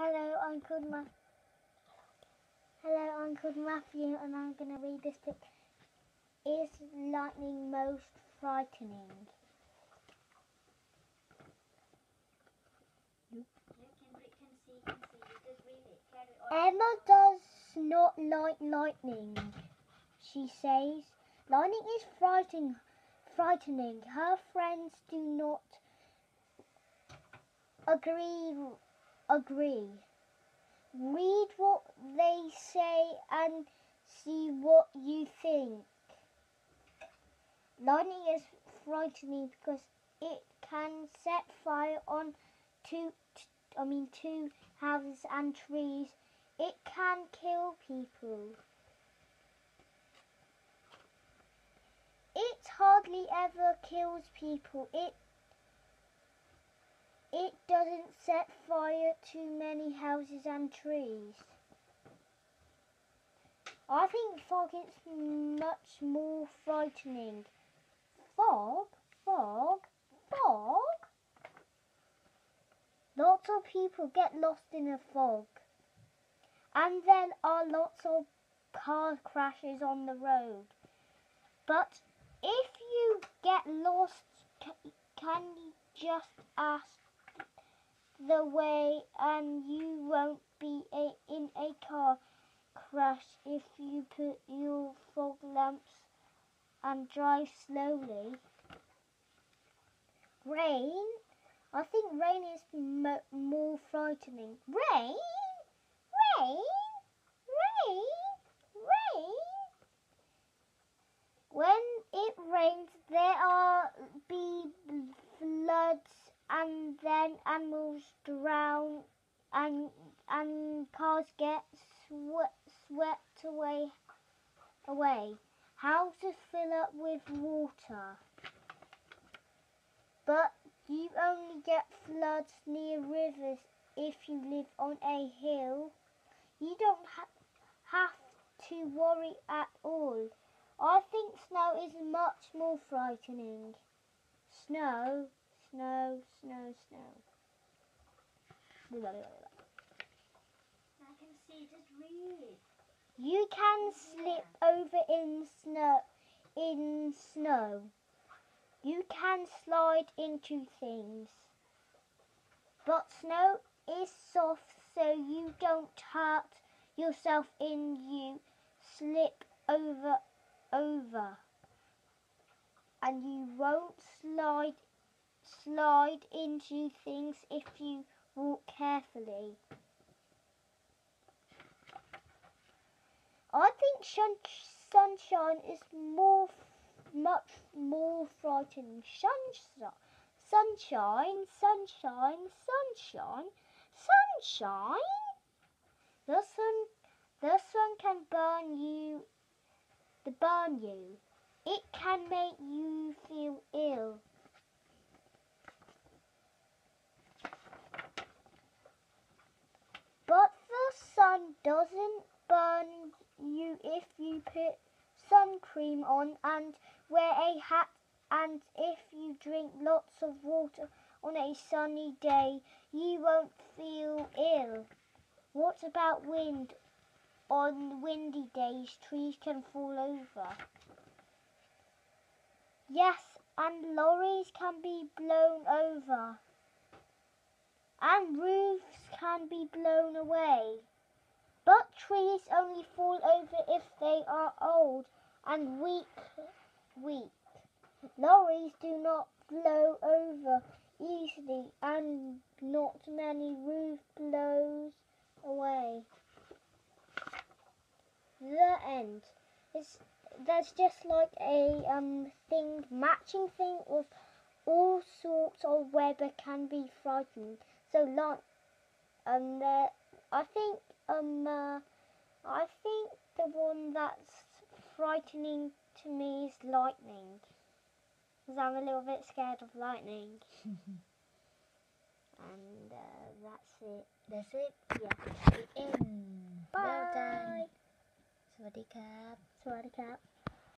Hello, Uncle Matthew, and I'm going to read this book. Is lightning most frightening? Emma does not like lightning. She says, lightning is frightening. Her friends do not agree. Read what they say and see what you think. Lightning is frightening because it can set fire on two houses and trees. It can kill people. It hardly ever kills people. It doesn't set fire to many houses and trees. I think fog is much more frightening. Fog? Lots of people get lost in a fog. And there are lots of car crashes on the road. But if you get lost, can you just ask the way and you won't be in a car crash if you put your fog lamps and drive slowly. Rain? I think rain is more frightening. Rain? When it rains, there be floods, and then animals drown, and cars get swept away. Houses fill up with water. But you only get floods near rivers if you live on a hill. You don't have to worry at all. I think snow is much more frightening. Snow. I can see, just read. You can slip over in snow. You can slide into things. But snow is soft, so you don't hurt yourself and you slip over. And you won't slide into things if you walk carefully. I think sunshine is much more frightening. Sunshine. The sun can burn you. It can make you feel ill. But the sun doesn't burn you if you put sun cream on and wear a hat, and if you drink lots of water on a sunny day, you won't feel ill. What about wind? On windy days, trees can fall over. Yes, and lorries can be blown over. And roofs can be blown away. But trees only fall over if they are old and weak. Lorries do not blow over easily, and not many roofs blows away. The end. There's just like a matching thing with all sorts of weather can be frightening. So I think the one that's frightening to me is lightning, because I'm a little bit scared of lightning. And that's it. That's it. Yeah. The end. Bye. Well done. สวัสดีครับ สวัสดีครับ